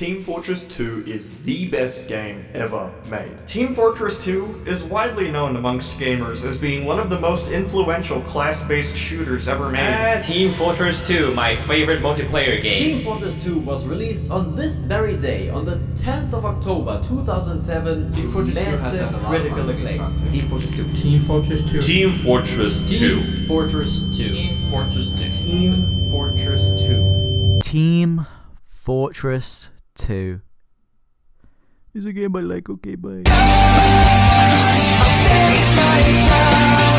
Team Fortress 2 is the best game ever made. Team Fortress 2 is widely known amongst gamers as being one of the most influential class-based shooters ever made. Team Fortress 2, my favorite multiplayer game. Team Fortress 2 was released on this very day, on the 10th of October 2007. Team Fortress 2 has had a lot critical of acclaim. Team Fortress 2. Team Fortress 2. Team Fortress 2. Team Fortress 2. Team Fortress 2. Team Fortress 2. Team Fortress 2. It's a game I like, okay, bye.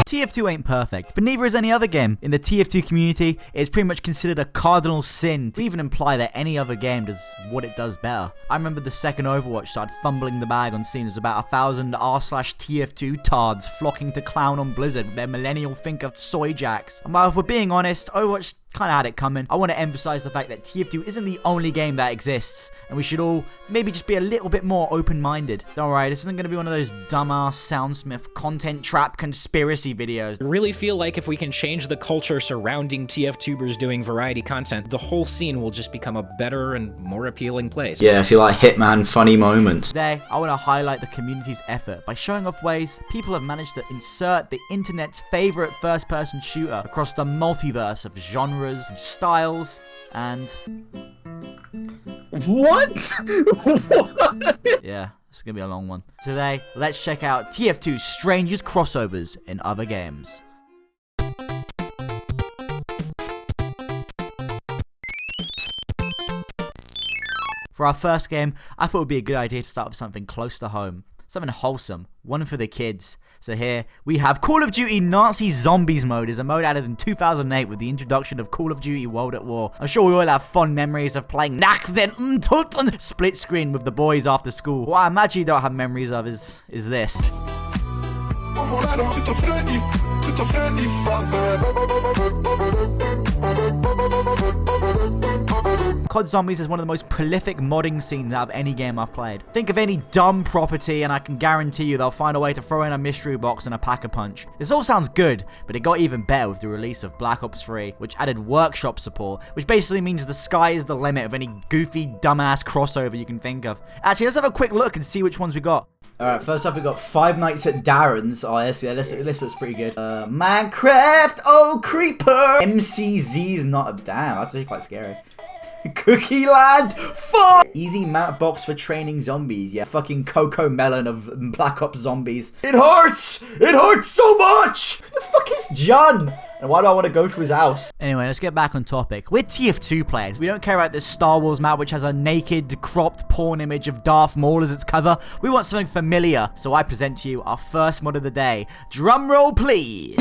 TF2 ain't perfect, but neither is any other game. In the TF2 community, it's pretty much considered a cardinal sin to even imply that any other game does what it does better. I remember the second Overwatch started fumbling the bag on Steam. There's about 1,000 r/TF2 tards flocking to clown on Blizzard with their millennial thinker soy jacks. And while if we're being honest, Overwatch kind of had it coming. I want to emphasize the fact that TF2 isn't the only game that exists, and we should all maybe just be a little bit more open-minded. Don't worry, this isn't going to be one of those dumbass soundsmith content trap conspiracy videos. I really feel like if we can change the culture surrounding TF-tubers doing variety content, the whole scene will just become a better and more appealing place. Yeah, I feel like Hitman funny moments. Today, I want to highlight the community's effort by showing off ways people have managed to insert the internet's favorite first-person shooter across the multiverse of genres, styles, and... What? Yeah, it's gonna be a long one. Today, let's check out TF2's strangest crossovers in other games. For our first game, I thought it would be a good idea to start with something close to home. Something wholesome, one for the kids. So here, we have Call of Duty Nazi Zombies mode. Is a mode added in 2008 with the introduction of Call of Duty World at War. I'm sure we all have fond memories of playing Nach den Untoten split screen with the boys after school. What I imagine you don't have memories of is this. COD Zombies is one of the most prolific modding scenes out of any game I've played. Think of any dumb property and I can guarantee you they'll find a way to throw in a mystery box and a pack-a-punch. This all sounds good, but it got even better with the release of Black Ops 3, which added workshop support, which basically means the sky is the limit of any goofy, dumbass crossover you can think of. Actually, let's have a quick look and see which ones we got. Alright, first up we got Five Nights at Darren's. Oh, this looks pretty good. Minecraft, oh creeper! MCZ's not a damn, that's actually quite scary. Cookie Land, fuck! Easy map box for training zombies. Yeah, fucking Coco Melon of Black Ops Zombies. It hurts! It hurts so much! Who the fuck is John? And why do I want to go to his house? Anyway, let's get back on topic. We're TF2 players. We don't care about this Star Wars map which has a naked, cropped porn image of Darth Maul as its cover. We want something familiar. So I present to you our first mod of the day. Drumroll, please.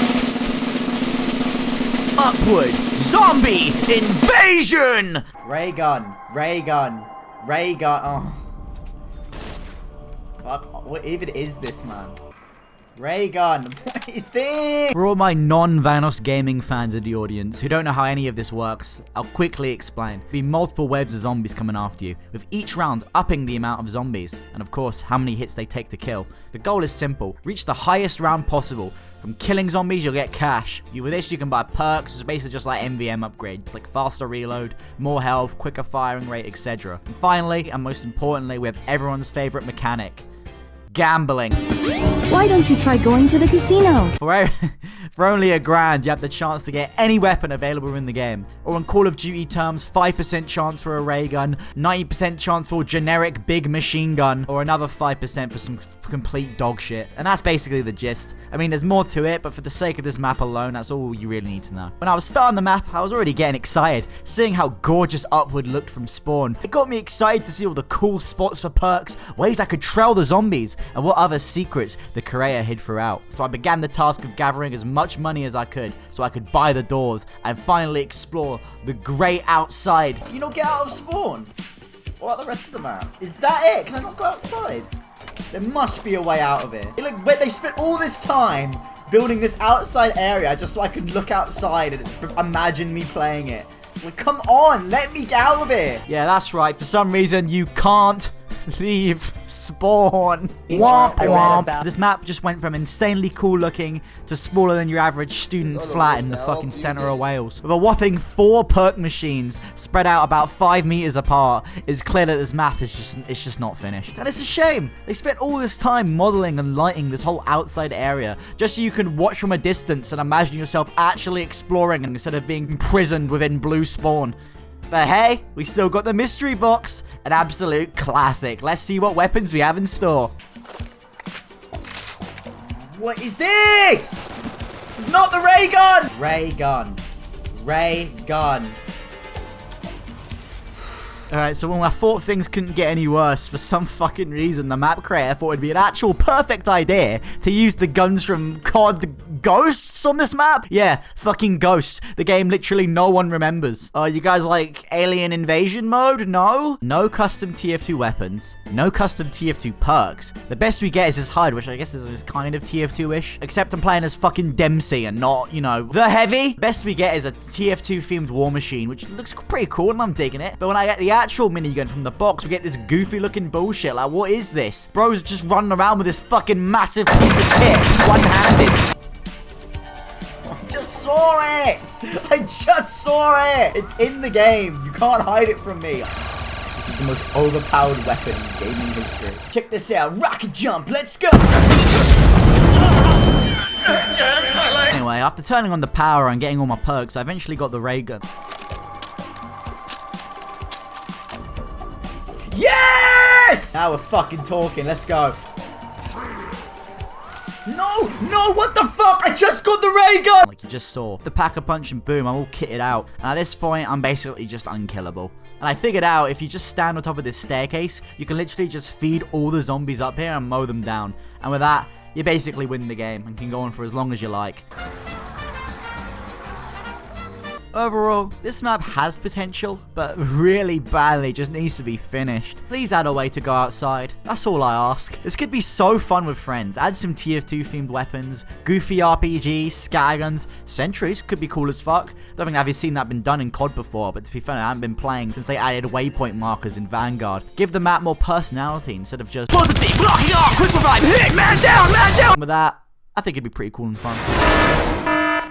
Upward Zombie Invasion! Ray gun. Oh. Fuck, what even is this, man? Ray gun. What is this? For all my non-Vanos gaming fans in the audience who don't know how any of this works, I'll quickly explain. There'll be multiple waves of zombies coming after you, with each round upping the amount of zombies, and of course, how many hits they take to kill. The goal is simple. Reach the highest round possible. From killing zombies, you'll get cash. With this, you can buy perks, which is basically just like MVM upgrades, like faster reload, more health, quicker firing rate, etc. And finally, and most importantly, we have everyone's favorite mechanic. Gambling. Why don't you try going to the casino? For only $1,000, you have the chance to get any weapon available in the game. Or in Call of Duty terms, 5% chance for a ray gun, 90% chance for a generic big machine gun, or another 5% for some complete dog shit. And that's basically the gist. I mean, there's more to it, but for the sake of this map alone, that's all you really need to know. When I was starting the map, I was already getting excited, seeing how gorgeous Upward looked from spawn. It got me excited to see all the cool spots for perks, ways I could trail the zombies, and what other secrets the creator hid throughout. So I began the task of gathering as much money as I could so I could buy the doors and finally explore the great outside. Can you not get out of spawn? What about the rest of the map? Is that it? Can I not go outside? There must be a way out of it. Look, but they spent all this time building this outside area just so I could look outside and imagine me playing it. Like, come on, let me get out of it. Yeah, that's right. For some reason, you can't Leave. Spawn. Womp womp. This map just went from insanely cool looking to smaller than your average student flat in the fucking center of Wales. With a whopping 4 perk machines spread out about 5 meters apart, it's clear that this map is just not finished. And it's a shame. They spent all this time modeling and lighting this whole outside area just so you can watch from a distance and imagine yourself actually exploring instead of being imprisoned within blue spawn. But hey, we still got the mystery box. An absolute classic. Let's see what weapons we have in store. What is this? This is not the ray gun! Ray gun. Ray gun. Alright, so when I thought things couldn't get any worse, for some fucking reason, the map creator thought it'd be an actual perfect idea to use the guns from COD Ghosts on this map. Yeah, fucking Ghosts. The game literally no one remembers. You guys like Alien Invasion mode? No? No custom TF2 weapons. No custom TF2 perks. The best we get is his HUD, which I guess is kind of TF2-ish. Except I'm playing as fucking Dempsey and not, you know, the Heavy. Best we get is a TF2-themed war machine, which looks pretty cool and I'm digging it. But when I get the actual minigun from the box, we get this goofy looking bullshit. Like, what is this? Bro's just running around with this fucking massive piece of kit, one-handed. I just saw it! I just saw it! It's in the game. You can't hide it from me. This is the most overpowered weapon in gaming history. Check this out. Rocket jump. Let's go! Anyway, after turning on the power and getting all my perks, I eventually got the ray gun. Yes! Now we're fucking talking. Let's go. No, what the fuck? I just got the ray gun! Like you just saw. The pack-a-punch and boom, I'm all kitted out. And at this point, I'm basically just unkillable. And I figured out if you just stand on top of this staircase, you can literally just feed all the zombies up here and mow them down. And with that, you basically win the game and can go on for as long as you like. Overall, this map has potential, but really badly just needs to be finished. Please add a way to go outside. That's all I ask. This could be so fun with friends. Add some TF2 themed weapons, goofy RPGs, scatterguns, sentries could be cool as fuck. Don't think I've seen that been done in COD before, but to be fair, I haven't been playing since they added waypoint markers in Vanguard. Give the map more personality instead of just positive, blocking off, quick revive, hit, man down, man down. With that, I think it'd be pretty cool and fun.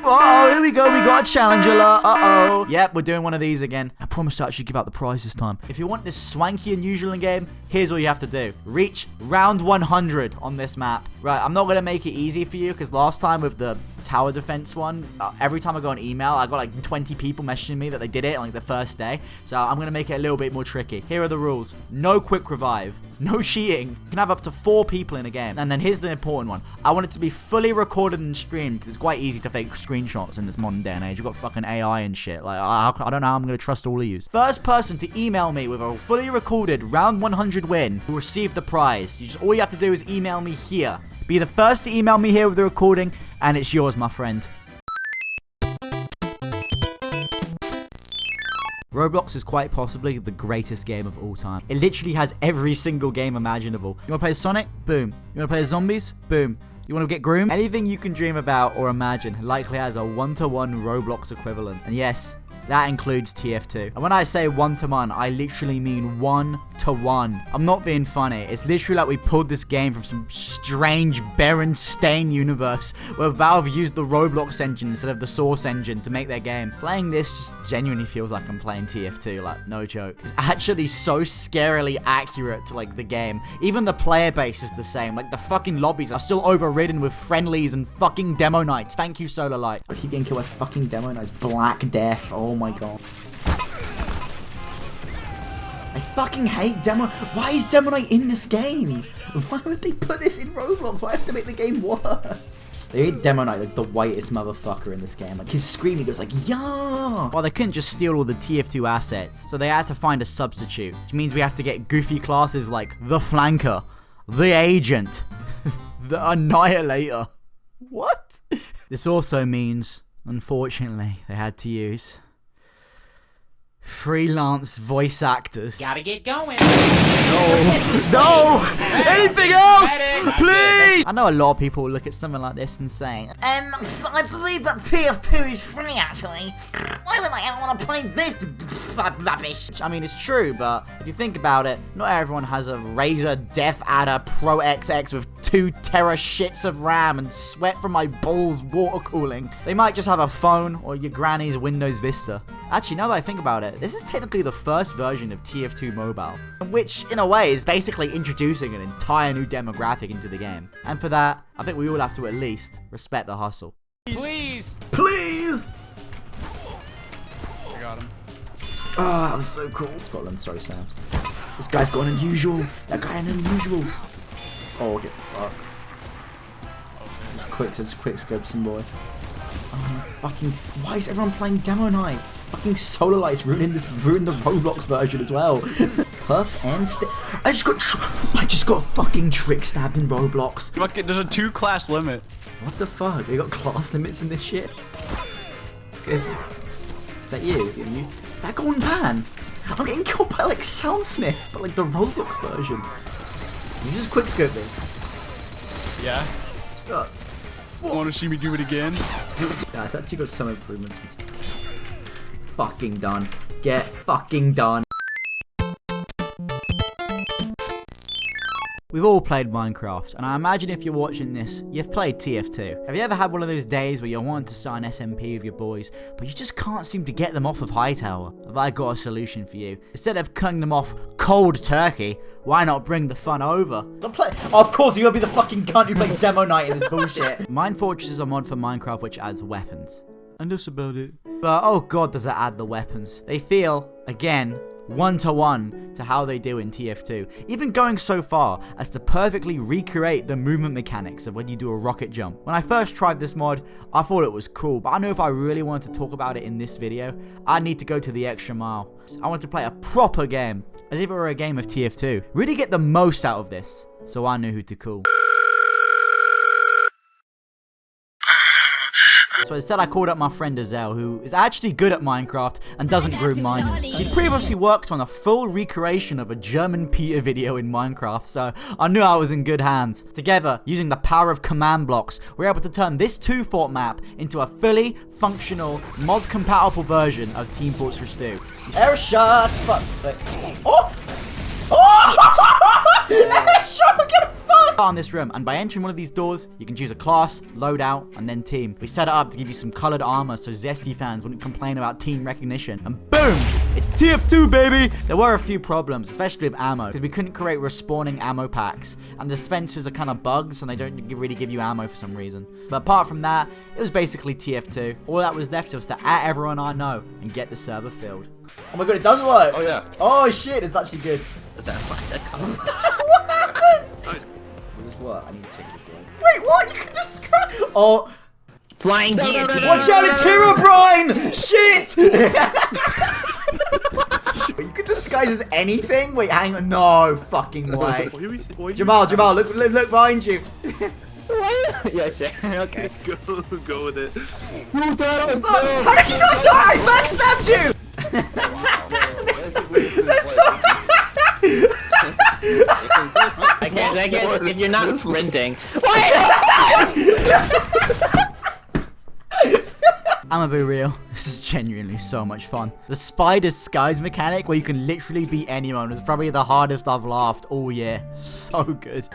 Uh-oh, here we go, we got a challenge alert, uh-oh. Yep, we're doing one of these again. I promise to actually give out the prize this time. If you want this swanky unusual in game, here's what you have to do. Reach round 100 on this map. Right, I'm not gonna make it easy for you, because last time with the tower defense one, every time I go on email, I got like 20 people messaging me that they did it on like the first day. So I'm gonna make it a little bit more tricky. Here are the rules. No quick revive. No cheating. You can have up to 4 people in a game. And then here's the important one. I want it to be fully recorded and streamed, because it's quite easy to fake screenshots in this modern day and age. You've got fucking AI and shit. Like, I don't know how I'm gonna trust all of you. First person to email me with a fully recorded round 100 win will receive the prize. All you have to do is email me here. Be the first to email me here with the recording, and it's yours, my friend. Roblox is quite possibly the greatest game of all time. It literally has every single game imaginable. You wanna play Sonic? Boom. You wanna play zombies? Boom. You wanna get groomed? Anything you can dream about or imagine likely has a 1-to-1 Roblox equivalent. And yes, that includes TF2. And when I say 1-to-1, I literally mean 1-to-1. I'm not being funny. It's literally like we pulled this game from some strange Berenstain universe where Valve used the Roblox engine instead of the Source engine to make their game. Playing this just genuinely feels like I'm playing TF2, like, no joke. It's actually so scarily accurate to, like, the game. Even the player base is the same. Like, the fucking lobbies are still overridden with friendlies and fucking demo nights. Thank you, Solar Light. I keep getting killed by fucking demo nights. Black Death. Oh my god. I fucking hate Demo. Why is Demo Night in this game? Why would they put this in Roblox? Why have to make the game worse? They made Demo Night like the whitest motherfucker in this game. Like his screaming goes like, yeah. Well, they couldn't just steal all the TF2 assets, so they had to find a substitute, which means we have to get goofy classes like the Flanker, the Agent, the Annihilator. What? This also means, unfortunately, they had to use Freelance voice actors. Gotta get going. No! Anything else? Please! I know a lot of people will look at something like this and say, I believe that TF2 is free actually. Why would I ever want to play this rubbish? I mean, it's true, but if you think about it, not everyone has a Razer Def Adder Pro XX with 2 tera shits of RAM and sweat from my balls water cooling. They might just have a phone or your granny's Windows Vista. Actually, now that I think about it, this is technically the first version of TF2 Mobile, which, in a way, is basically introducing an entire new demographic into the game. And for that, I think we all have to at least respect the hustle. Please. Please! I got him. Oh, that was so cool. Scotland, sorry, Sam. This guy's got an unusual. That guy an unusual. Oh, get fucked. Just quick scope some boy. Oh, fucking. Why is everyone playing Demo Night? Fucking Solar Lights ruined the Roblox version as well. Puff and I just got fucking trick stabbed in Roblox. Fuck it, there's a 2-class limit. What the fuck? They got class limits in this shit? This guy's... Is that you? Is that Golden Pan? I'm getting killed by like Soundsmith, but like the Roblox version. You just quick scope me. Yeah. Want to see me do it again? Yeah, it's actually got some improvements. Fucking done. Get fucking done. We've all played Minecraft, and I imagine if you're watching this, you've played TF2. Have you ever had one of those days where you're wanting to start an SMP with your boys, but you just can't seem to get them off of Hightower? Have I got a solution for you? Instead of cutting them off cold turkey, why not bring the fun over? Of course, you're gonna be the fucking cunt who plays Demo Night in this bullshit. Minefortress is a mod for Minecraft which adds weapons. And that's about it. But oh god, does it add the weapons. They feel, again, 1-to-1 to how they do in TF2, even going so far as to perfectly recreate the movement mechanics of when you do a rocket jump. When I first tried this mod, I thought it was cool, but I know if I really wanted to talk about it in this video, I need to go to the extra mile. I want to play a proper game, as if it were a game of TF2. Really get the most out of this, so I knew who to call. So instead I called up my friend Azelle, who is actually good at Minecraft and doesn't groom minors. She'd previously worked on a full recreation of a German Peter video in Minecraft, so I knew I was in good hands. Together, using the power of command blocks, we were able to turn this 2-fort map into a fully functional, mod-compatible version of Team Fortress 2. Air shot! Fuck! Oh! Oh! Air shot! Get him! On this room, and by entering one of these doors you can choose a class, loadout, and then team. We set it up to give you some colored armor so Zesty fans wouldn't complain about team recognition, and boom, it's TF2 baby. There were a few problems, especially with ammo, because we couldn't create respawning ammo packs, and dispensers are kind of bugs and they don't really give you ammo for some reason. But apart from that, it was basically TF2. All that was left was to add everyone I know and get the server filled. Oh my god, it does work. Oh yeah. Oh shit, it's actually good. Is that What happened? Does this work? I need to check if this works. Wait, what? You can describe. Oh. Flying guillotine. Watch out, it's Herobrine! Shit! You can disguise as anything? Wait, hang on. No fucking way. Jamal, look behind you. Yeah, sure. Okay. Go with it. How did you not die? I backstabbed you! There's no... I can't, if you're not sprinting. I'ma be real, this is genuinely so much fun. The Spider Skies mechanic, where you can literally beat anyone, is probably the hardest I've laughed all year. So good.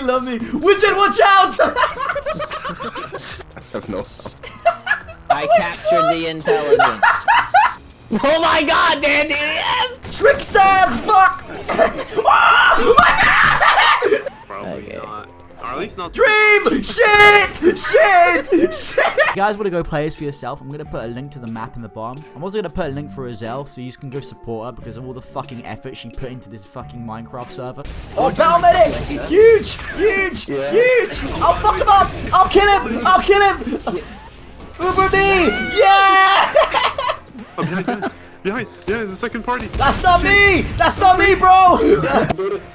Love me. Widget, watch out! I have no. I captured the intelligence. Oh my god, Dandy! Trick stab! Fuck! Oh my god! Probably not. Or at least not. Dream! Shit! Shit! You guys want to go play this for yourself? I'm going to put a link to the map in the bottom. I'm also going to put a link for Azelle so you can go support her because of all the fucking effort she put into this fucking Minecraft server. Oh, Battle Medic! Huge! Huge! Yeah. Huge! I'll fuck him up! I'll kill him! I'll kill him! Uber me! Yeah! Behind! Yeah, there's a second party! That's not me! That's not me, bro!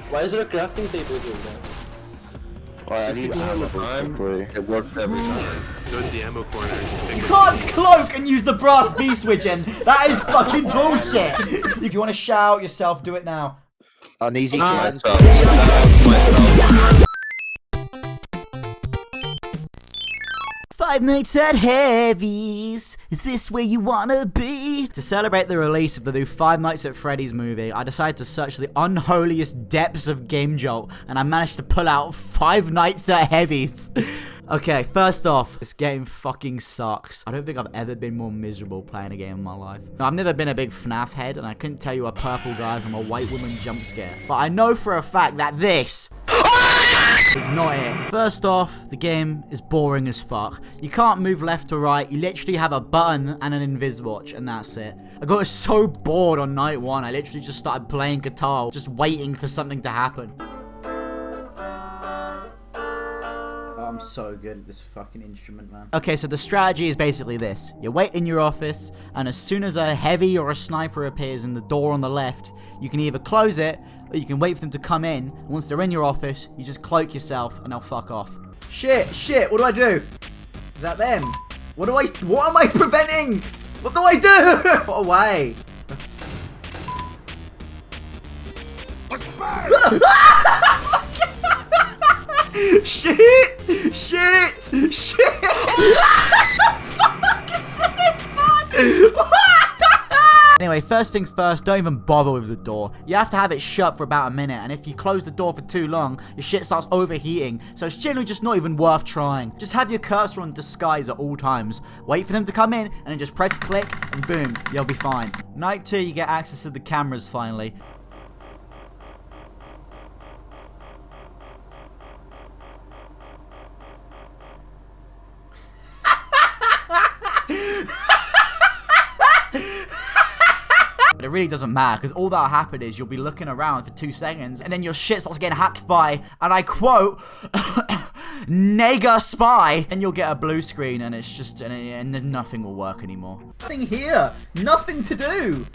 Why is there a crafting table here? I need ammo quickly. It works every time. Go to the ammo corner. You can't cloak and use the brass B switch in. That is fucking bullshit. If you want to shout yourself, do it now. Uneasy chance. 5 Nights at Heavy's. Is this where you wanna be? To celebrate the release of the new 5 Nights at Freddy's movie, I decided to search the unholiest depths of Game Jolt, and I managed to pull out 5 Nights at Heavy's. Okay, first off, this game fucking sucks. I don't think I've ever been more miserable playing a game in my life. Now, I've never been a big FNAF head, and I couldn't tell you a purple guy from a white woman jump scare. But I know for a fact that this is not it. First off, the game is boring as fuck. You can't move left to right. You literally have a button and an invis watch, and that's it. I got so bored on night 1, I literally just started playing guitar, just waiting for something to happen. I'm so good at this fucking instrument, man. Okay, so the strategy is basically this. You wait in your office, and as soon as a heavy or a sniper appears in the door on the left, you can either close it, or you can wait for them to come in, and once they're in your office, you just cloak yourself, and they'll fuck off. Shit, what do I do? Is that them? What am I preventing? What do I do? What away? Shit! What the fuck is this, man? Anyway, first things first, don't even bother with the door. You have to have it shut for about a minute, and if you close the door for too long, your shit starts overheating, so it's generally just not even worth trying. Just have your cursor on disguise at all times. Wait for them to come in, and then just press click, and boom, you'll be fine. Night 2, you get access to the cameras finally. But it really doesn't matter, because all that'll happen is you'll be looking around for 2 seconds, and then your shit starts getting hacked by, and I quote, nega spy, and you'll get a blue screen, and it's just, and then nothing will work anymore. Nothing here, nothing to do.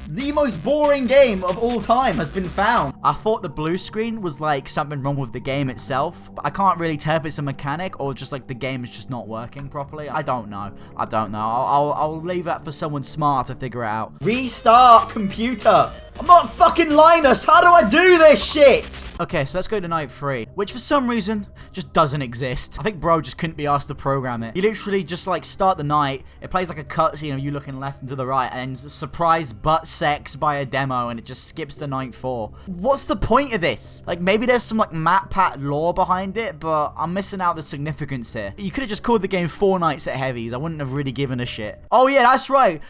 The most boring game of all time has been found. I thought the blue screen was like something wrong with the game itself, but I can't really tell if it's a mechanic or just like the game is just not working properly. I don't know. I'll leave that for someone smart to figure it out. Restart computer. I'm not fucking Linus. How do I do this shit? Okay, so let's go to night 3, which for some reason just doesn't exist. I think bro just couldn't be asked to program it. You literally just like start the night. It plays like a cutscene of you looking left and to the right, and surprise butt sex by a demo, and it just skips to night 4. What's the point of this? Like, maybe there's some like MatPat lore behind it, but I'm missing out the significance here. You could have just called the game 4 Nights at Heavy's. I wouldn't have really given a shit. Oh yeah, that's right.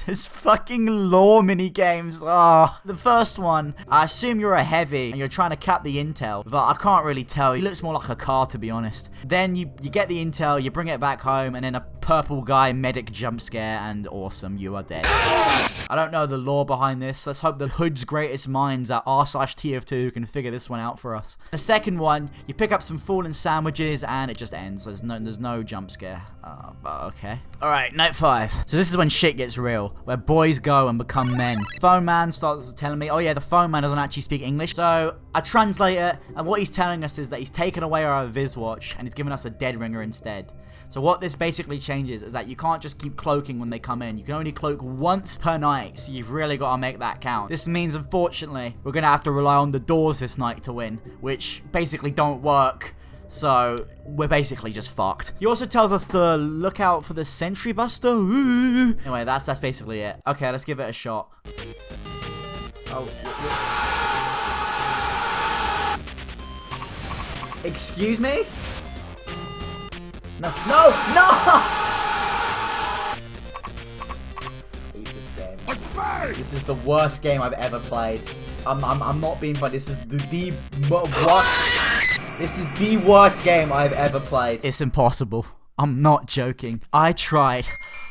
There's fucking lore mini games. Oh, the first one, I assume you're a heavy and you're trying to cap the intel, but I can't really tell. He looks more like a car, to be honest. Then you get the intel, you bring it back home, and then a purple guy medic jump scare, and awesome, you are dead. I don't know the lore behind this. Let's hope the hood's greatest minds at r/TF2 can figure this one out for us. The second one, you pick up some fallen sandwiches and it just ends. There's no jump scare. Okay. Alright, night 5. So this is when shit gets real, where boys go and become men. Phone man starts telling me, oh yeah, the phone man doesn't actually speak English. So I translate it, and what he's telling us is that he's taken away our Viz watch and he's given us a dead ringer instead. So what this basically changes is that you can't just keep cloaking when they come in. You can only cloak once per night, so you've really got to make that count. This means, unfortunately, we're going to have to rely on the doors this night to win, which basically don't work. So we're basically just fucked. He also tells us to look out for the sentry buster. Ooh. Anyway, that's basically it. Okay, let's give it a shot. Oh. Excuse me? No. I hate this game. This is the worst game I've ever played. I'm not being funny. This is This is the worst game I've ever played. It's impossible. I'm not joking. I tried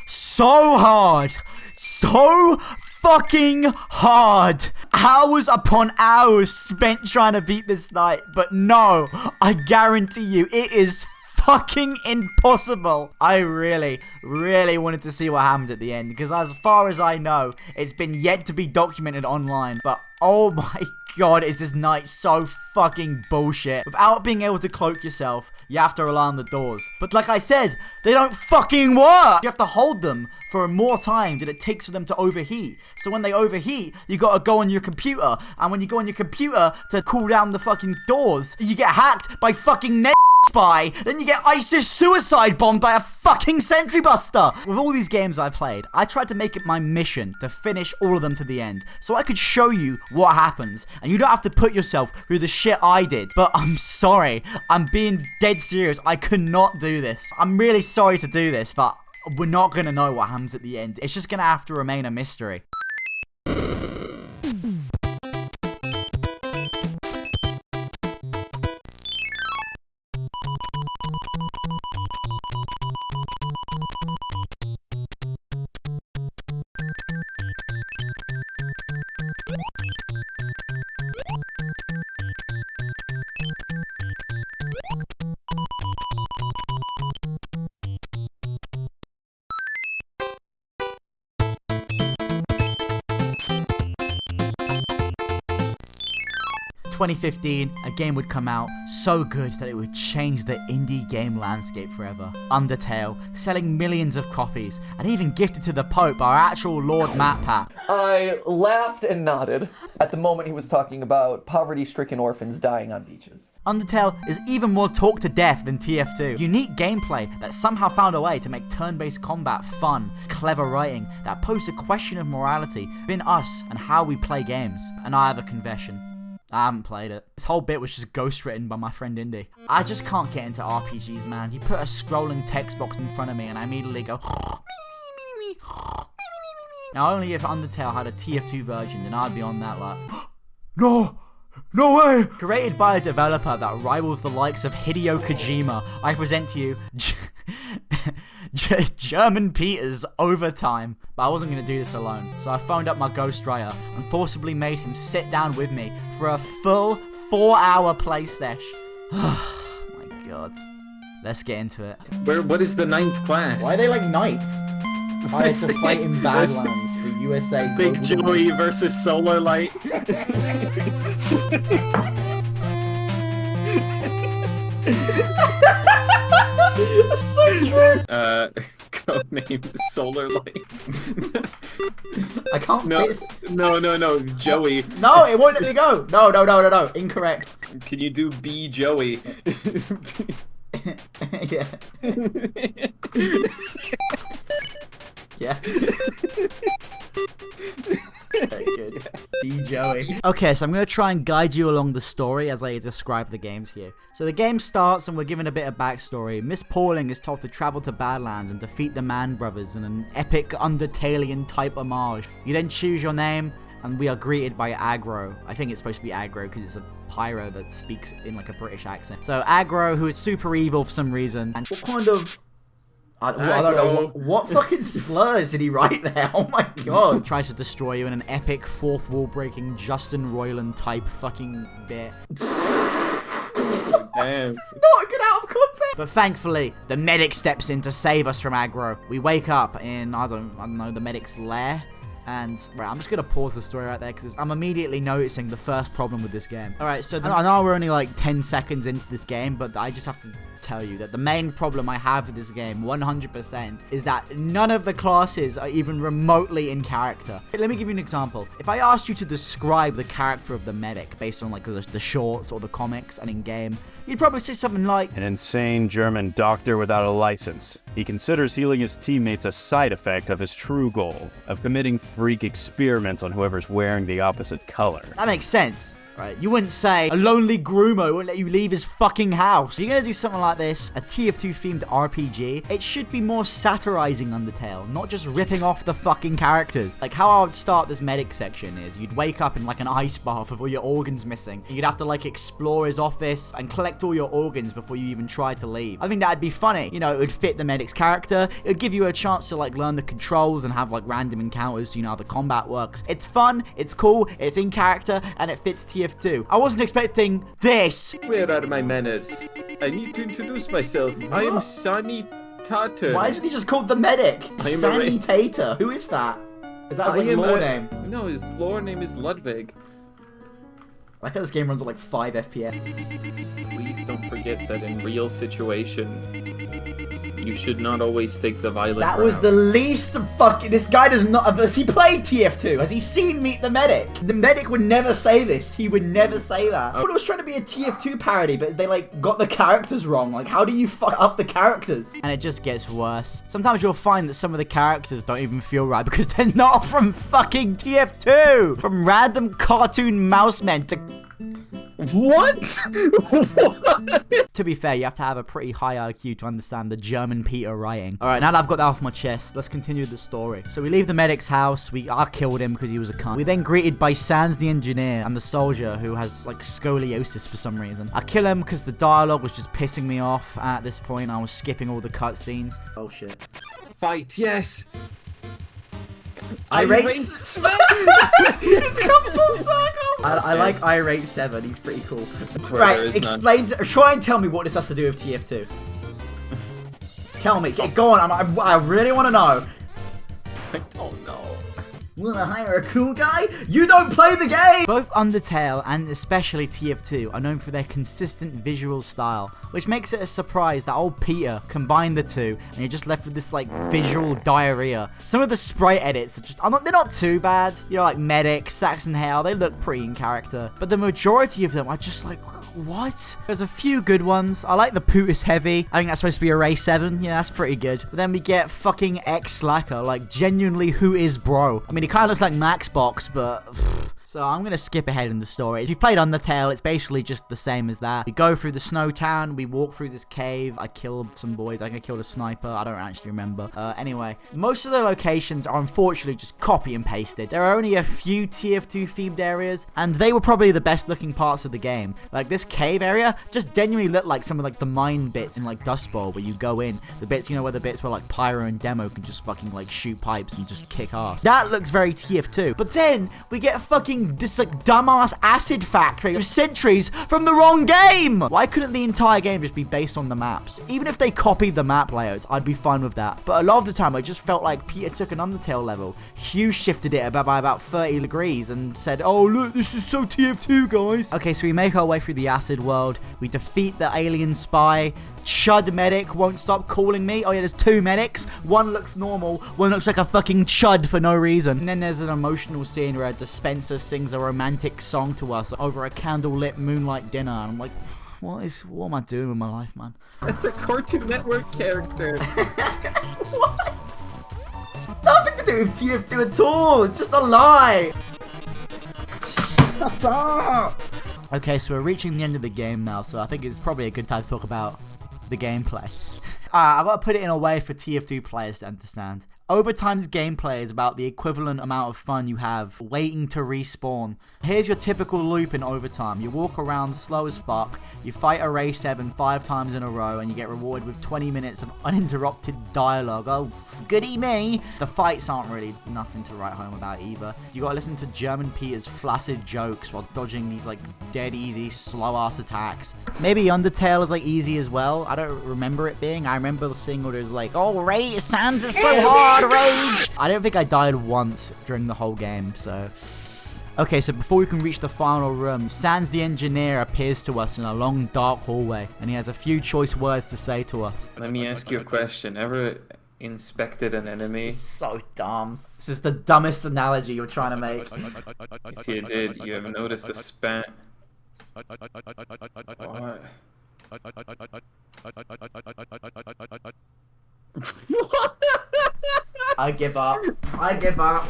so hard. So fucking hard. Hours upon hours spent trying to beat this night. But no, I guarantee you, it is fucking impossible. I really wanted to see what happened at the end, because as far as I know, it's been yet to be documented online. But oh my god, is this night so fucking bullshit. Without being able to cloak yourself, you have to rely on the doors. But like I said, they don't fucking work! You have to hold them for more time than it takes for them to overheat. So when they overheat, you gotta go on your computer. And when you go on your computer to cool down the fucking doors, you get hacked by fucking spy, then you get ISIS suicide bombed by a fucking sentry buster. With all these games I've played, I tried to make it my mission to finish all of them to the end, so I could show you what happens, and you don't have to put yourself through the shit I did. But I'm sorry, I'm being dead serious, I could not do this. I'm really sorry to do this, but we're not gonna know what happens at the end. It's just gonna have to remain a mystery. 2015, a game would come out so good that it would change the indie game landscape forever. Undertale, selling millions of copies, and even gifted to the Pope, our actual Lord MatPat. I laughed and nodded at the moment he was talking about poverty-stricken orphans dying on beaches. Undertale is even more talked to death than TF2. Unique gameplay that somehow found a way to make turn-based combat fun. Clever writing that posed a question of morality within us and how we play games. And I have a confession. I haven't played it. This whole bit was just ghostwritten by my friend Indy. I just can't get into RPGs, man. You put a scrolling text box in front of me and I immediately go... Now, only if Undertale had a TF2 version, then I'd be on that like... No way! Created by a developer that rivals the likes of Hideo Kojima, I present to you... German Peter's Overtime. But I wasn't going to do this alone, so I phoned up my ghostwriter and forcibly made him sit down with me for a full 4-hour play sesh. Oh my god. Let's get into it. What is the 9th class? Why are they like knights? I used to fight in Badlands for USA. Big Joey versus Solar Light. That's so true. Codename Solar Light. I can't No, Joey. No, it won't let me go. No. Incorrect. Can you do B Joey? Yeah. Yeah. Very good. B Joey. Okay, so I'm going to try and guide you along the story as I describe the games here. So the game starts and we're given a bit of backstory. Miss Pauling is told to travel to Badlands and defeat the Mann brothers in an epic Undertalian type homage. You then choose your name and we are greeted by Aggro. I think it's supposed to be Aggro because it's a pyro that speaks in like a British accent. So Aggro, who is super evil for some reason. And what kind of... I don't know, what fucking slurs did he write there? Oh my god. Tries to destroy you in an epic fourth wall breaking Justin Roiland type fucking bit. Damn. This is not good out of context. But thankfully, the medic steps in to save us from Aggro. We wake up in, I don't know, the medic's lair. And, right, I'm just going to pause the story right there because I'm immediately noticing the first problem with this game. Alright, so I know we're only like 10 seconds into this game, but I just have to tell you that the main problem I have with this game, 100%, is that none of the classes are even remotely in character. Let me give you an example. If I asked you to describe the character of the medic based on like the shorts or the comics and in-game, you'd probably say something like... An insane German doctor without a license. He considers healing his teammates a side effect of his true goal, of committing freak experiments on whoever's wearing the opposite color. That makes sense. Right, you wouldn't say a lonely groomer won't let you leave his fucking house. If you're gonna do something like this, a TF2 themed RPG, it should be more satirizing Undertale, not just ripping off the fucking characters. Like how I would start this medic section is you'd wake up in like an ice bath with all your organs missing. You'd have to like explore his office and collect all your organs before you even try to leave. I think that'd be funny. You know, it would fit the medic's character. It would give you a chance to like learn the controls and have like random encounters so you know how the combat works. It's fun, it's cool, it's in character, and it fits TF2. I wasn't expecting this. Where are my manners? I need to introduce myself. What? I am Sunny Tater. Why isn't he just called the medic? Sunny Tater. Who is that? Is that his like lore name? No, his lore name is Ludwig. I like how this game runs at like 5 FPS. Please don't forget that in real situation, you should not always take the violent That was route. the least fucking... This guy does not... Has he played TF2? Has he seen Meet the Medic? The medic would never say this. He would never say that. I thought it was trying to be a TF2 parody, but they like got the characters wrong. Like, how do you fuck up the characters? And it just gets worse. Sometimes you'll find that some of the characters don't even feel right because they're not from fucking TF2. From random cartoon mouse men to... What? To be fair, you have to have a pretty high IQ to understand the German Peter writing. Alright, now that I've got that off my chest, let's continue the story. So we leave the medic's house. I killed him because he was a cunt. We're then greeted by Sans the engineer and the soldier who has like scoliosis for some reason. I kill him because the dialogue was just pissing me off. At this point, I was skipping all the cutscenes. Oh shit. Fight, yes. Irate It's come full circle. I like Irate 7. He's pretty cool. Right, explain. Try and tell me what this has to do with TF2. Tell me. Go on. I really want to know. I don't know. Wanna hire a cool guy? You don't play the game! Both Undertale and especially TF2 are known for their consistent visual style, which makes it a surprise that old Peter combined the two and you're just left with this like visual diarrhea. Some of the sprite edits are just, they're not too bad. You know, like Medic, Saxon Hale, they look pretty in character. But the majority of them are just like, what? There's a few good ones. I like the Putis Heavy. I think that's supposed to be a Ray 7. Yeah, that's pretty good. But then we get fucking X Slacker. Like, genuinely, who is bro? I mean, he kind of looks like Maxbox, but... So I'm going to skip ahead in the story. If you've played Undertale, it's basically just the same as that. We go through the snow town, we walk through this cave, I killed some boys, I think I killed a sniper, I don't actually remember. Anyway, most of the locations are unfortunately just copy and pasted. There are only a few TF2 themed areas, and they were probably the best looking parts of the game. Like this cave area just genuinely looked like some of like the mine bits in like Dust Bowl where you go in. The bits, you know, where the bits where like Pyro and Demo can just fucking like shoot pipes and just kick ass. That looks very TF2. But then we get fucking this like dumbass acid factory of sentries from the wrong game. Why couldn't the entire game just be based on the maps? Even if they copied the map layouts, I'd be fine with that. But a lot of the time, I just felt like Peter took an Undertale level, Hugh shifted it by about 30 degrees and said, oh look, this is so TF2, guys. Okay, so we make our way through the acid world. We defeat the alien spy. Chud medic won't stop calling me. Oh yeah, there's two medics. One looks normal, one looks like a fucking chud for no reason. And then there's an emotional scene where a dispenser sings a romantic song to us over a candlelit moonlight dinner. And I'm like, what am I doing with my life, man? That's a Cartoon Network character. What? It's nothing to do with TF2 at all. It's just a lie. Shut up. Okay, so we're reaching the end of the game now, so I think it's probably a good time to talk about the gameplay. I've got to put it in a way for TF2 players to understand. Overtime's gameplay is about the equivalent amount of fun you have waiting to respawn. Here's your typical loop in Overtime. You walk around slow as fuck, you fight a Ray 7 5 times in a row, and you get rewarded with 20 minutes of uninterrupted dialogue. Oh, goody me! The fights aren't really nothing to write home about either. You gotta listen to German Peter's flaccid jokes while dodging these like dead easy, slow ass attacks. Maybe Undertale is like easy as well. I don't remember it being. I remember seeing orders like, oh, Ray Sans is so hard. Rage! I don't think I died once during the whole game, so... Okay, so before we can reach the final room, Sans the engineer appears to us in a long dark hallway, and he has a few choice words to say to us. Let me ask you a question. Ever inspected an enemy? This is so dumb. This is the dumbest analogy you're trying to make. If you did, you have noticed a span... What? I give up. I give up.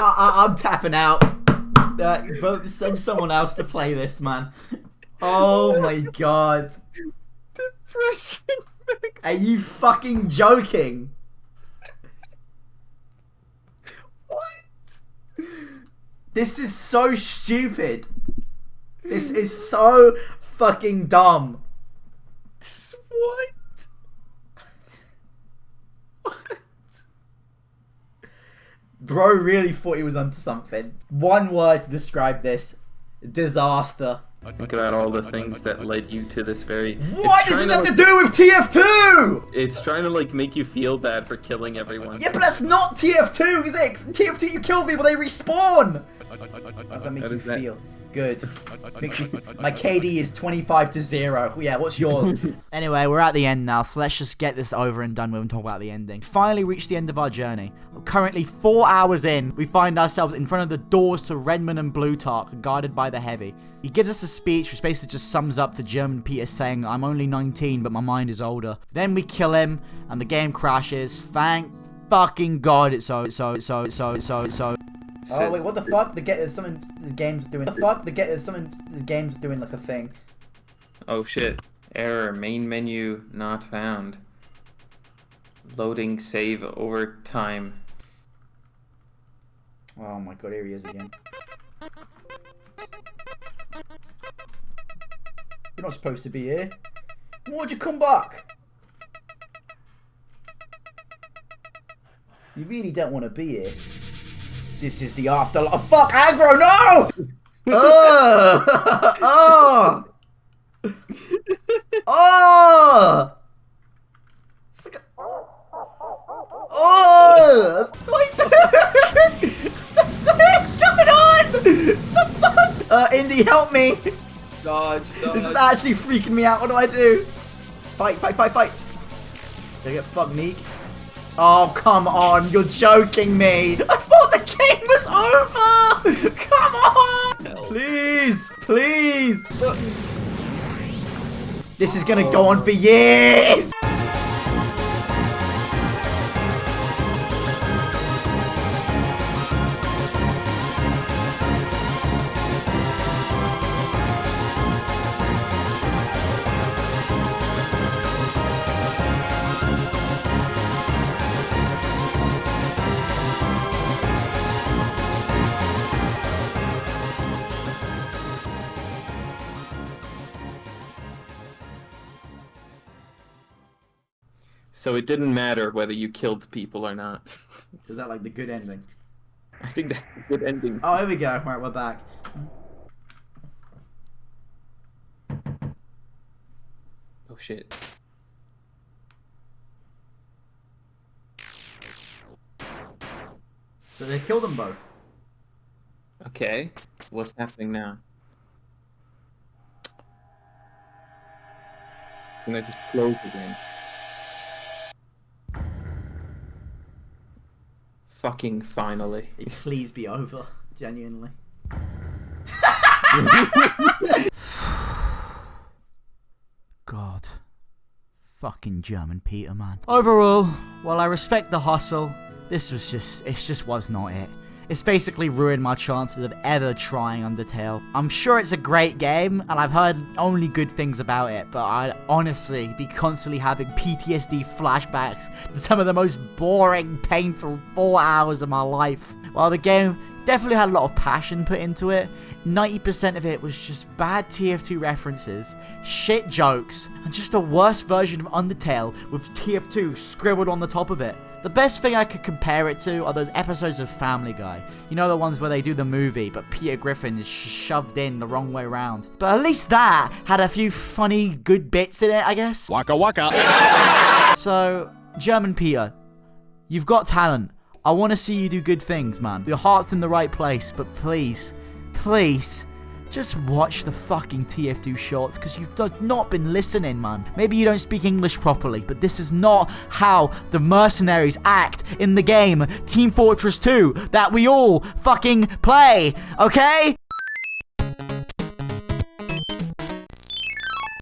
I'm tapping out. Send someone else to play this, man. Oh my god. Depression. Are you fucking joking? What? This is so stupid. This is so fucking dumb. What? Bro really thought he was onto something. One word to describe this. Disaster. Think about all the things that led you to this very... What does this have to do with TF2? It's trying to, like, make you feel bad for killing everyone. Yeah, but that's not TF2, is it? TF2, you kill people, they respawn! How does that make you feel? Good. My KD is 25-0. Yeah, what's yours? Anyway, we're at the end now, so let's just get this over and done with and talk about the ending. Finally reached the end of our journey. Currently 4 hours in, we find ourselves in front of the doors to Redmond and Blutarch, guarded by the Heavy. He gives us a speech which basically just sums up the German Peter saying, I'm only 19, but my mind is older. Then we kill him, and the game crashes. Thank fucking God it's so. Oh wait, what the fuck? There's something the game's doing. There's something the game's doing like a thing. Oh shit. Error. Main menu not found. Loading save over time. Oh my God, here he is again. You're not supposed to be here. Why'd you come back? You really don't want to be here. This is the afterlife. Oh, fuck, aggro, no! Oh! Oh! It's like a... Oh! What's going on? The fuck? Indy, help me! Dodge. This is actually freaking me out. What do I do? Fight. Did I get fucked, Neek? Oh, come on. You're joking me. I thought the game was over. Come on. No. Please. This is going to go on for years. So it didn't matter whether you killed people or not. Is that like the good ending? I think that's a good ending. Oh, here we go. Right, we're back. Oh shit. So they killed them both. Okay. What's happening now? It's gonna just close again. Fucking finally. Please be over. Genuinely. God. Fucking German Peter, man. Overall, while I respect the hustle, it just was not it. It's basically ruined my chances of ever trying Undertale. I'm sure it's a great game, and I've heard only good things about it, but I'd honestly be constantly having PTSD flashbacks to some of the most boring, painful 4 hours of my life. While the game definitely had a lot of passion put into it, 90% of it was just bad TF2 references, shit jokes, and just a worse version of Undertale with TF2 scribbled on the top of it. The best thing I could compare it to are those episodes of Family Guy. You know, the ones where they do the movie, but Peter Griffin is shoved in the wrong way around. But at least that had a few funny, good bits in it, I guess. Waka waka. So, German Peter, you've got talent. I want to see you do good things, man. Your heart's in the right place, but please, just watch the fucking TF2 shorts, because you've not been listening, man. Maybe you don't speak English properly, but this is not how the mercenaries act in the game Minefortress 2 that we all fucking play, okay?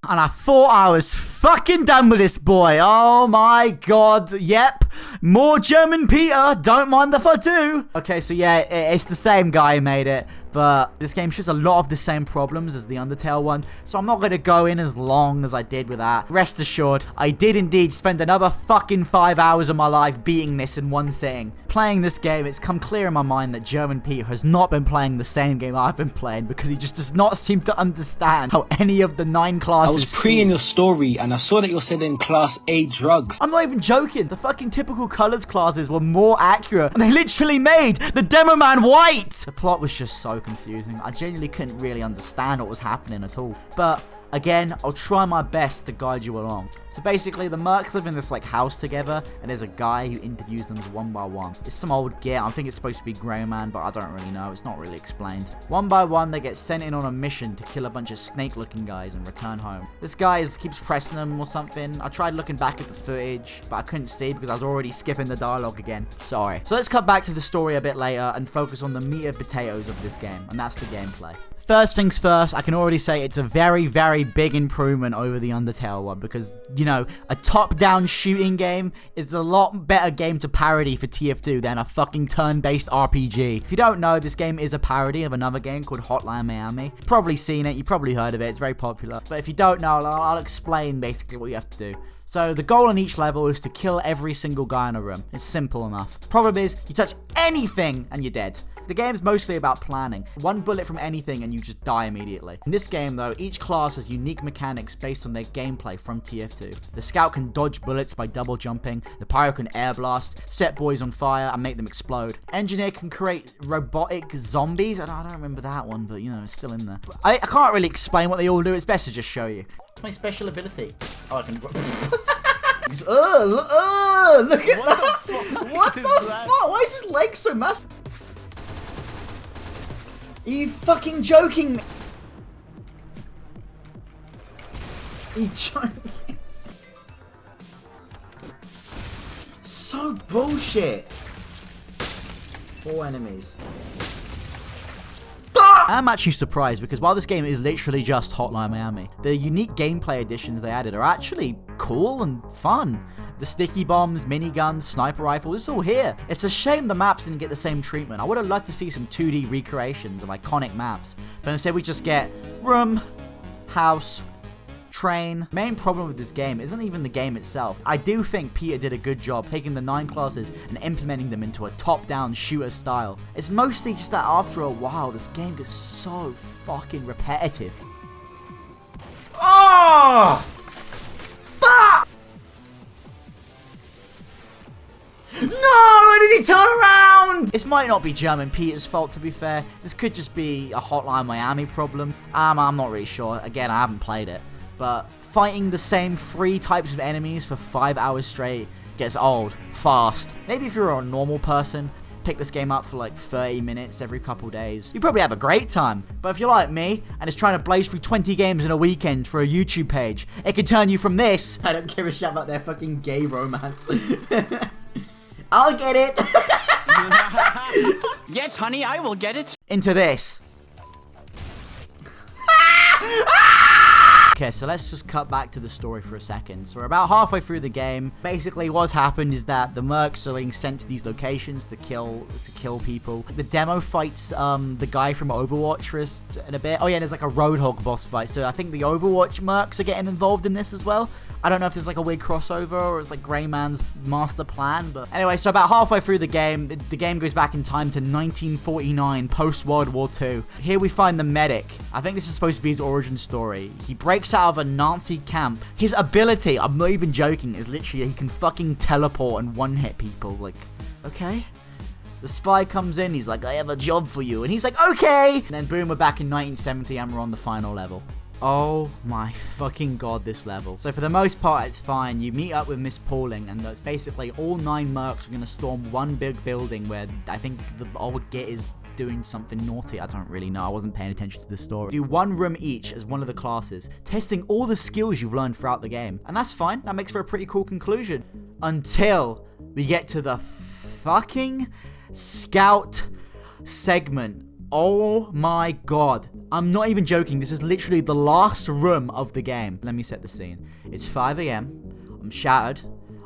And I thought I was fucking done with this boy. Oh my God. Yep. More German Peter. Don't mind if I do. Okay, so yeah, it's the same guy who made it. But this game shares a lot of the same problems as the Undertale one, so I'm not going to go in as long as I did with that. Rest assured, I did indeed spend another fucking 5 hours of my life beating this in one sitting. Playing this game, it's come clear in my mind that German Peter has not been playing the same game I've been playing, because he just does not seem to understand how any of the 9 classes... I was pre in your story and I saw that you're sending class A drugs. I'm not even joking. The fucking typical colors classes were more accurate, and they literally made the demo man white. The plot was just so so confusing. I genuinely couldn't really understand what was happening at all. But again, I'll try my best to guide you along. So basically, the mercs live in this like house together, and there's a guy who interviews them one by one. It's some old git. I think it's supposed to be Grey Man, but I don't really know. It's not really explained. One by one, they get sent in on a mission to kill a bunch of snake-looking guys and return home. This guy keeps pressing them or something. I tried looking back at the footage, but I couldn't see because I was already skipping the dialogue again. Sorry. So let's cut back to the story a bit later and focus on the meat and potatoes of this game, and that's the gameplay. First things first, I can already say it's a very, very big improvement over the Undertale one because, you know, a top-down shooting game is a lot better game to parody for TF2 than a fucking turn-based RPG. If you don't know, this game is a parody of another game called Hotline Miami. You've probably seen it, you've probably heard of it, it's very popular. But if you don't know, I'll explain basically what you have to do. So the goal on each level is to kill every single guy in a room. It's simple enough. Problem is, you touch anything and you're dead. The game's mostly about planning. One bullet from anything and you just die immediately. In this game though, each class has unique mechanics based on their gameplay from TF2. The scout can dodge bullets by double jumping, the pyro can air blast, set boys on fire and make them explode. Engineer can create robotic zombies. I don't remember that one, but you know, it's still in there. I can't really explain what they all do, it's best to just show you. It's my special ability. Oh, I can... look at that! What the fuck? Why is his leg so massive? Are you fucking joking me? Are you joking? So bullshit. 4 enemies. I'm actually surprised because while this game is literally just Hotline Miami, the unique gameplay additions they added are actually cool and fun. The sticky bombs, miniguns, sniper rifles, it's all here. It's a shame the maps didn't get the same treatment. I would have loved to see some 2D recreations of iconic maps, but instead we just get room, house, train. Main problem with this game isn't even the game itself. I do think Peter did a good job taking the 9 classes and implementing them into a top-down shooter style. It's mostly just that after a while, this game gets so fucking repetitive. Oh! Fuck! No! Why did he turn around? This might not be German Peter's fault, to be fair. This could just be a Hotline Miami problem. I'm not really sure. Again, I haven't played it. But fighting the same 3 types of enemies for 5 hours straight gets old, fast. Maybe if you're a normal person, pick this game up for like 30 minutes every couple days. You probably have a great time. But if you're like me, and it's trying to blaze through 20 games in a weekend for a YouTube page, it could turn you from this. I don't give a shit about their fucking gay romance. I'll get it. Yes, honey, I will get it. Into this. Okay, so let's just cut back to the story for a second. So we're about halfway through the game. Basically, what's happened is that the mercs are being sent to these locations to kill people. The demo fights the guy from Overwatch in a bit. Oh yeah, there's like a Roadhog boss fight. So I think the Overwatch mercs are getting involved in this as well. I don't know if there's like a weird crossover or it's like Grey Man's master plan, but anyway, so about halfway through the game goes back in time to 1949, post-World War II. Here we find the medic. I think this is supposed to be his origin story. He breaks out of a Nazi camp. His ability, I'm not even joking, is literally he can fucking teleport and one-hit people. Like, okay. The spy comes in, he's like, I have a job for you. And he's like, okay. And then boom, we're back in 1970 and we're on the final level. Oh my fucking god, this level. So for the most part, it's fine. You meet up with Miss Pauling, and that's basically all 9 mercs are going to storm one big building where I think the old git is doing something naughty. I don't really know. I wasn't paying attention to the story. Do 1 room each as one of the classes, testing all the skills you've learned throughout the game. And that's fine. That makes for a pretty cool conclusion. Until we get to the fucking scout segment. Oh my god. I'm not even joking. This is literally the last room of the game. Let me set the scene. It's 5 AM. I'm shattered.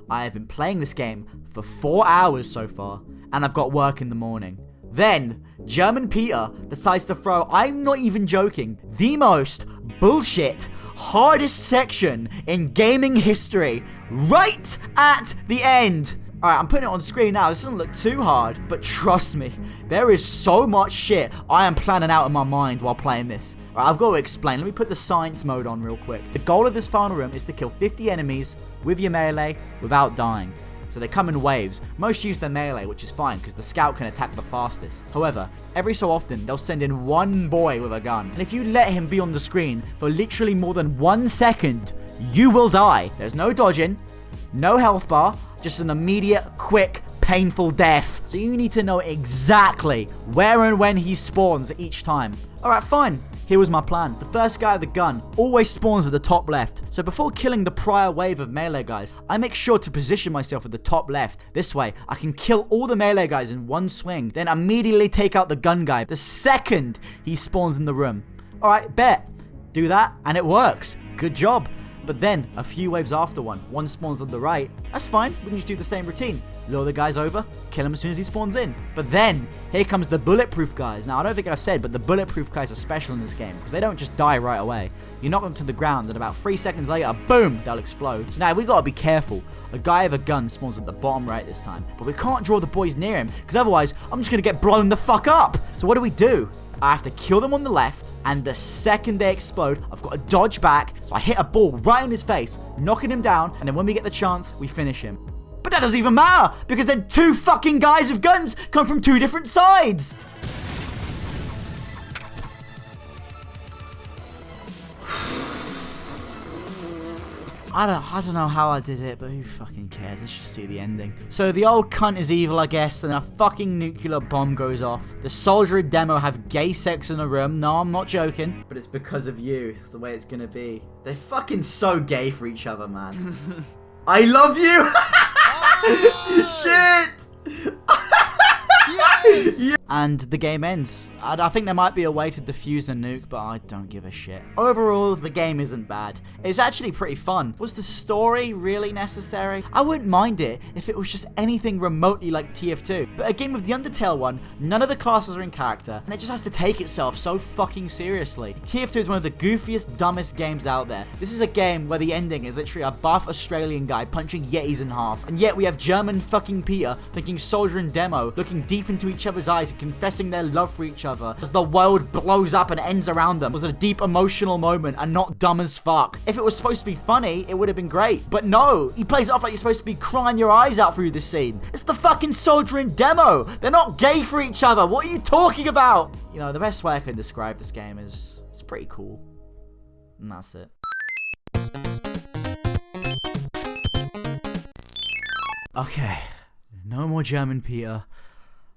I have been playing this game for 4 hours so far, and I've got work in the morning. Then, German Peter decides to throw, I'm not even joking, the most bullshit, hardest section in gaming history right at the end. Alright, I'm putting it on screen now. This doesn't look too hard, but trust me, there is so much shit I am planning out in my mind while playing this. Alright, I've got to explain. Let me put the science mode on real quick. The goal of this final room is to kill 50 enemies with your melee without dying. So they come in waves. Most use their melee, which is fine because the scout can attack the fastest. However, every so often they'll send in one boy with a gun. And if you let him be on the screen for literally more than 1 second, you will die. There's no dodging, no health bar, just an immediate, quick, painful death. So you need to know exactly where and when he spawns each time. Alright, fine. Here was my plan. The first guy with the gun always spawns at the top left. So before killing the prior wave of melee guys, I make sure to position myself at the top left. This way, I can kill all the melee guys in one swing, then immediately take out the gun guy the second he spawns in the room. Alright, bet. Do that, and it works. Good job. But then, a few waves after one spawns on the right. That's fine, we can just do the same routine. Lure the guys over, kill him as soon as he spawns in. But then, here comes the bulletproof guys. Now, I don't think I've said, but the bulletproof guys are special in this game, because they don't just die right away. You knock them to the ground, and about 3 seconds later, boom, they'll explode. So now, we gotta be careful. A guy with a gun spawns at the bottom right this time. But we can't draw the boys near him, because otherwise, I'm just gonna get blown the fuck up. So what do? I have to kill them on the left, and the second they explode, I've got to dodge back, so I hit a ball right in his face, knocking him down, and then when we get the chance, we finish him. But that doesn't even matter, because then 2 fucking guys with guns come from 2 different sides! I don't know how I did it, but who fucking cares? Let's just see the ending. So the old cunt is evil, I guess, and a fucking nuclear bomb goes off. The soldier and demo have gay sex in a room. No, I'm not joking. But it's because of you. It's the way it's gonna be. They're fucking so gay for each other, man. I love you! Shit! Yes! Yeah. And the game ends. I think there might be a way to defuse a nuke, but I don't give a shit. Overall, the game isn't bad. It's actually pretty fun. Was the story really necessary? I wouldn't mind it if it was just anything remotely like TF2. But again, with the Undertale one, none of the classes are in character, and it just has to take itself so fucking seriously. TF2 is one of the goofiest, dumbest games out there. This is a game where the ending is literally a buff Australian guy punching Yetis in half, and yet we have German fucking Peter thinking Soldier and Demo looking deep into each other's eyes and confessing their love for each other as the world blows up and ends around them. It was a deep emotional moment and not dumb as fuck. If it was supposed to be funny, it would have been great. But no, he plays it off like you're supposed to be crying your eyes out through this scene. It's the fucking Soldier and Demo. They're not gay for each other. What are you talking about? You know, the best way I can describe this game is it's pretty cool. And that's it. Okay, no more German Peter.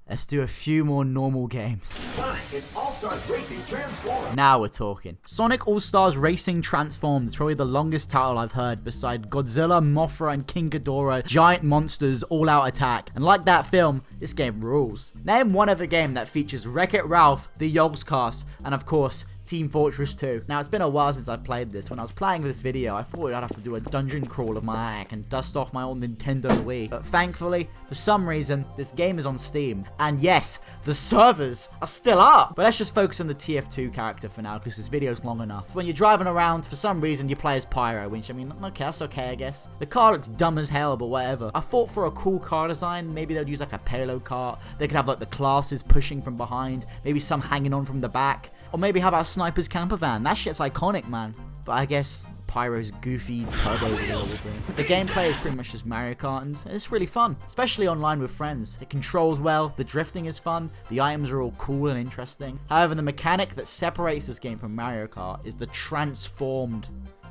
Let's do a few more normal games. Sonic and All-Stars Racing Transformed. Now we're talking. Sonic All-Stars Racing Transformed is probably the longest title I've heard beside Godzilla, Mothra, and King Ghidorah, giant monsters, all-out attack. And like that film, this game rules. Name one other game that features Wreck-It Ralph, the Yogscast, and of course, Team Fortress 2. Now, it's been a while since I've played this. When I was playing this video, I thought I'd have to do a dungeon crawl of my hack and dust off my old Nintendo Wii. But thankfully, for some reason, this game is on Steam. And yes, the servers are still up. But let's just focus on the TF2 character for now, because this video's long enough. So when you're driving around, for some reason, you play as Pyro, which, I mean, okay, that's okay, I guess. The car looks dumb as hell, but whatever. I thought for a cool car design, maybe they'd use like a payload cart. They could have like the classes pushing from behind, maybe some hanging on from the back. Or maybe how about Sniper's camper van? That shit's iconic, man. But I guess Pyro's goofy turbo wheel will do. The gameplay is pretty much just Mario Kart, and it's really fun, especially online with friends. It controls well, the drifting is fun, the items are all cool and interesting. However, the mechanic that separates this game from Mario Kart is the transformed.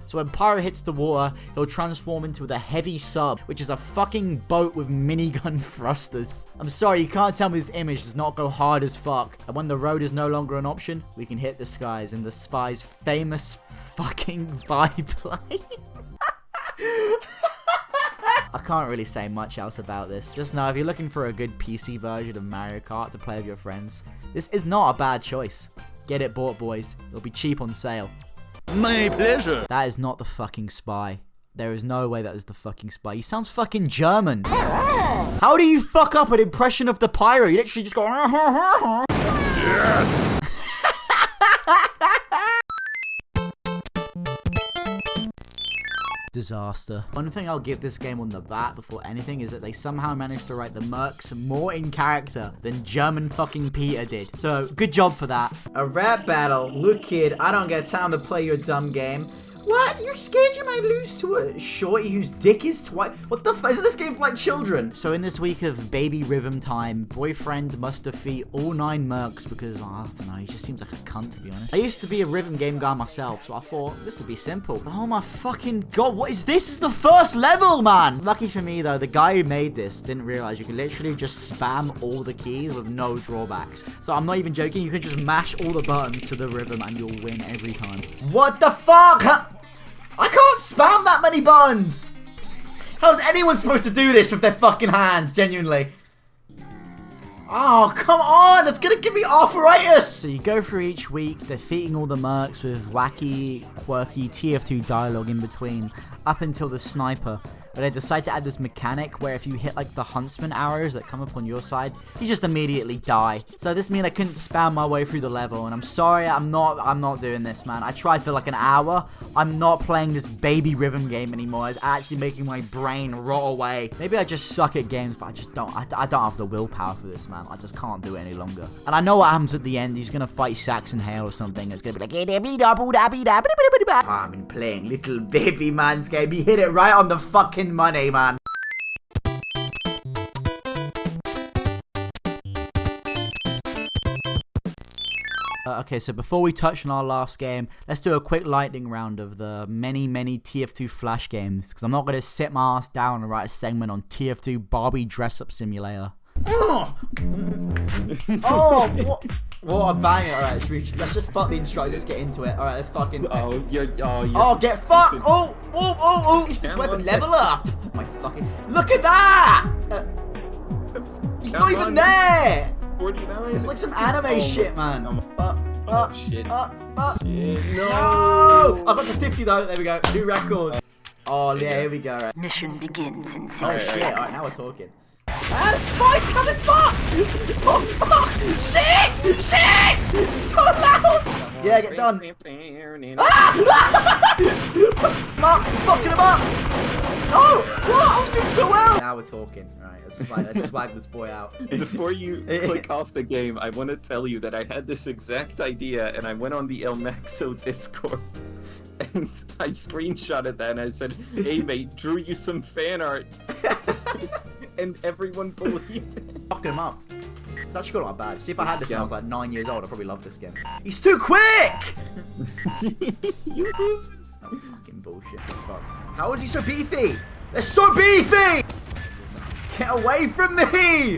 So when Pyro hits the water, he'll transform into the heavy sub, which is a fucking boat with minigun thrusters. I'm sorry, you can't tell me this image does not go hard as fuck. And when the road is no longer an option, we can hit the skies in the Spy's famous fucking biplane. I can't really say much else about this. Just know if you're looking for a good PC version of Mario Kart to play with your friends, this is not a bad choice. Get it bought, boys. It'll be cheap on sale. My pleasure. That is not the fucking Spy. There is no way that is the fucking Spy. He sounds fucking German. How do you fuck up an impression of the Pyro? You literally just go... Yes! Disaster. One thing I'll give this game on the bat before anything is that they somehow managed to write the Mercs more in character than German fucking Peter did. So, good job for that. A rap battle. Look, kid, I don't get time to play your dumb game. What? You're scared you might lose to a shorty whose dick is twice? What the fuck? Is this game for like children? So in this week of baby rhythm time, boyfriend must defeat all 9 mercs because, I don't know, he just seems like a cunt to be honest. I used to be a rhythm game guy myself, so I thought this would be simple. Oh my fucking god, what is this? This is the first level, man! Lucky for me though, the guy who made this didn't realize you can literally just spam all the keys with no drawbacks. So I'm not even joking, you can just mash all the buttons to the rhythm and you'll win every time. What the fuck? I can't spam that many buttons! How is anyone supposed to do this with their fucking hands, genuinely? Oh, come on! That's gonna give me arthritis! So you go through each week, defeating all the mercs with wacky, quirky TF2 dialogue in between, up until the sniper. But I decided to add this mechanic where if you hit like the huntsman arrows that come up on your side, you just immediately die. So this means I couldn't spam my way through the level, and I'm sorry, I'm not doing this, man. I tried for like an hour. I'm not playing this baby rhythm game anymore. It's actually making my brain rot away. Maybe I just suck at games, but I just don't. I don't have the willpower for this, man. I just can't do it any longer. And I know what happens at the end. He's gonna fight Saxon Hale or something. It's gonna be like, I've been playing little baby man's game. He hit it right on the fucking money, man. Okay, so before we touch on our last game, let's do a quick lightning round of the many TF2 Flash games, because I'm not going to sit my ass down and write a segment on TF2 Barbie Dress-Up Simulator. Oh, what a banger. Alright, let's just fuck the intro, let's get into it. Alright, let's fucking... Oh, get fucked! Oh! Is this weapon level up? My fucking... Look at that! He's not even there! 49. It's like some anime shit, man. Shit. No! I got to 50 though, there we go. New record. Oh, yeah, here we go. Right. Mission begins in 6 Oh shit, alright, now we're talking. Ah, the spy's coming, fuck! Oh fuck! Shit! So loud! Yeah, get done. Mark, fucking him up! No! What? I was doing so well! Now we're talking. Alright, let's swag this boy out. Before you click off the game, I want to tell you that I had this exact idea and I went on the El Maxo Discord and I screenshotted that and I said, hey mate, drew you some fan art. And everyone believed it. Fucking him up. It's actually not bad. See, if I had this when I was like 9 years old, I'd probably love this game. He's too quick! You lose. Oh, fucking bullshit. Fucked. How is he so beefy? They're so beefy! Get away from me!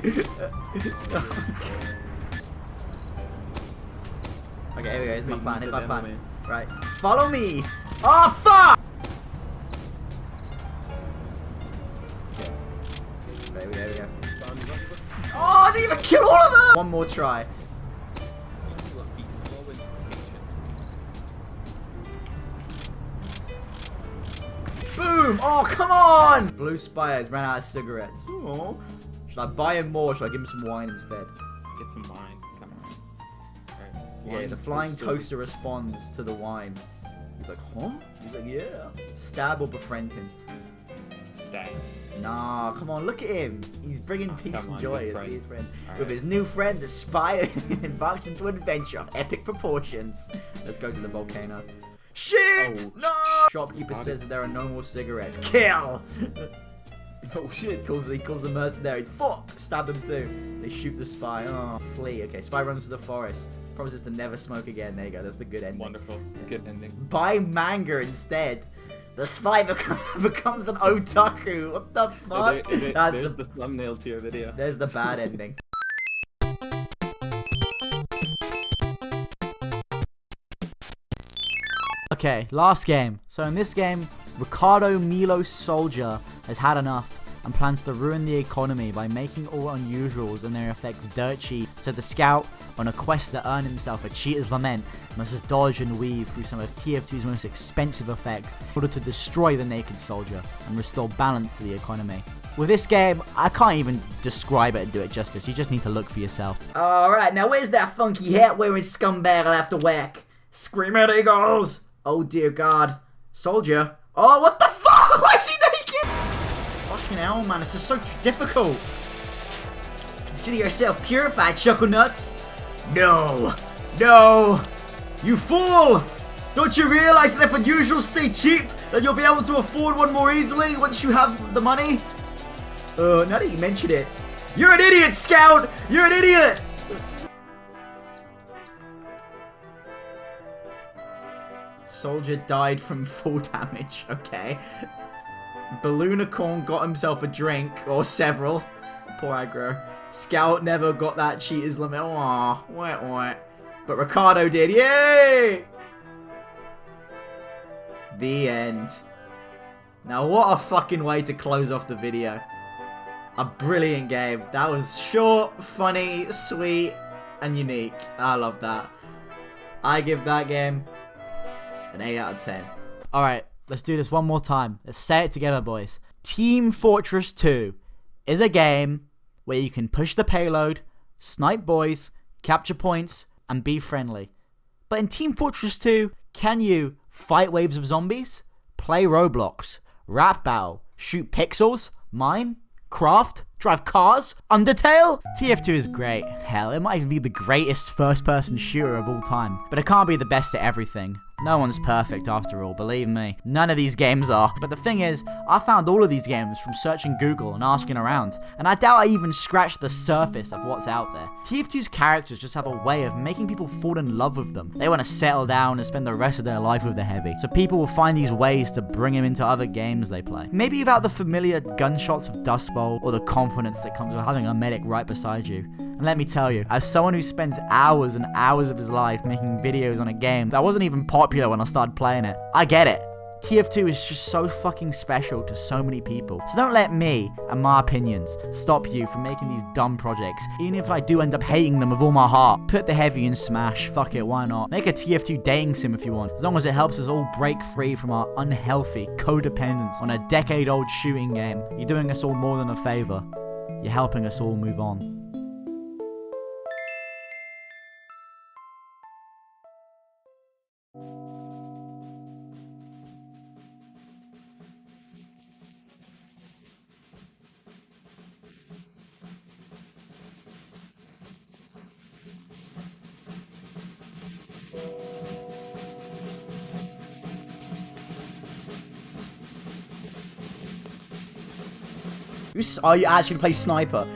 Okay, here we go. Here's my plan. Right. Follow me! Oh, fuck! There we go. Oh, I didn't even kill all of them! One more try. Boom! Oh, come on! Blue Spires ran out of cigarettes. Aww. Should I buy him more or should I give him some wine instead? Get some wine. Come on. Yeah, the flying toaster responds to the wine. He's like, huh? He's like, yeah. Stab or befriend him. Stab. Nah, come on, look at him. He's bringing peace and joy as his friend. With his new friend, the spy embarks into an adventure of epic proportions. Let's go to the volcano. Shit! Oh, no! Shopkeeper says that there are no more cigarettes. Kill! Oh shit. He calls the mercenaries. Fuck! Stab him too. They shoot the spy. Oh, flee. Okay, spy runs to the forest. Promises to never smoke again. There you go. That's the good ending. Wonderful. Good ending. Buy manga instead. The spy becomes an otaku. What the fuck? There's the thumbnail to your video. There's the bad ending. Okay, last game. So in this game, Ricardo Milos Soldier has had enough and plans to ruin the economy by making all unusuals and their effects dirt cheap. So the scout, on a quest to earn himself a cheater's lament, must just dodge and weave through some of TF2's most expensive effects in order to destroy the naked soldier and restore balance to the economy. With this game, I can't even describe it and do it justice. You just need to look for yourself. Alright, now where's that funky hat wearing scumbag I'll have to whack? Scream at eagles! Oh dear god. Soldier? Oh, what the fuck? Why is he naked? Fucking hell, man. This is so difficult. Consider yourself purified, chuckle nuts. No. No. You fool. Don't you realize that if unusuals stay cheap, then you'll be able to afford one more easily once you have the money? Now that you mention it. You're an idiot, Scout! You're an idiot! Soldier died from full damage. Okay. Balloonicorn got himself a drink, or several. Poor aggro. Scout never got that cheater's limit. Aww. What? But Ricardo did. Yay! The end. Now what a fucking way to close off the video. A brilliant game. That was short, funny, sweet, and unique. I love that. I give that game an 8 out of 10. Alright, let's do this one more time. Let's say it together, boys. Team Fortress 2 is a game where you can push the payload, snipe boys, capture points, and be friendly. But in Team Fortress 2, can you fight waves of zombies, play Roblox, rap battle, shoot pixels, mine, craft, drive cars, Undertale? TF2 is great. Hell, it might even be the greatest first-person shooter of all time. But it can't be the best at everything. No one's perfect after all, believe me. None of these games are. But the thing is, I found all of these games from searching Google and asking around. And I doubt I even scratched the surface of what's out there. TF2's characters just have a way of making people fall in love with them. They want to settle down and spend the rest of their life with the heavy. So people will find these ways to bring him into other games they play. Maybe without the familiar gunshots of Dust Bowl or the confidence that comes with having a medic right beside you. And let me tell you, as someone who spends hours and hours of his life making videos on a game that wasn't even popular when I started playing it, I get it. TF2 is just so fucking special to so many people. So don't let me and my opinions stop you from making these dumb projects, even if I do end up hating them with all my heart. Put the heavy in Smash, fuck it, why not? Make a TF2 dating sim if you want, as long as it helps us all break free from our unhealthy codependence on a decade-old shooting game. You're doing us all more than a favor. You're helping us all move on. Oh, you actually play sniper.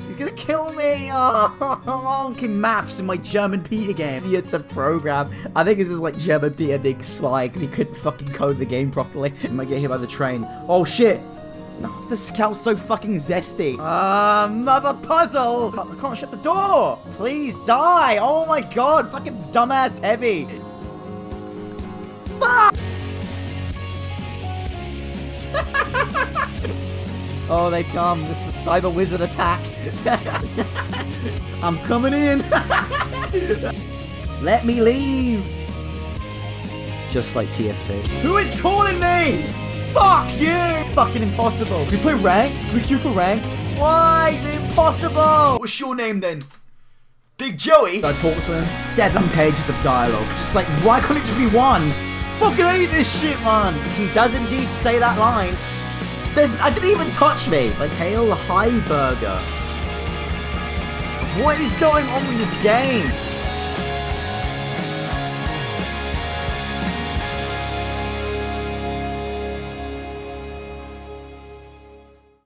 He's gonna kill me. Oh, I'm maths in my German Peter game. Easier to program. I think this is like German Peter being sly because he couldn't fucking code the game properly. I might get hit by the train. Oh shit. No, the scout's so fucking zesty. Another puzzle. I can't shut the door. Please die. Oh my god. Fucking dumbass heavy. Fuck. Oh, they come. It's the cyber wizard attack. I'm coming in. Let me leave. It's just like TF2. Who is calling me? Fuck you. Fucking impossible. Can we play ranked? Can we queue for ranked? Why is it impossible? What's your name then? Big Joey? I talked to him. 7 pages of dialogue. Just like, why couldn't it just be 1? Fucking hate this shit, man. He does indeed say that line. I didn't even touch me. Like, hail the high burger. What is going on with this game?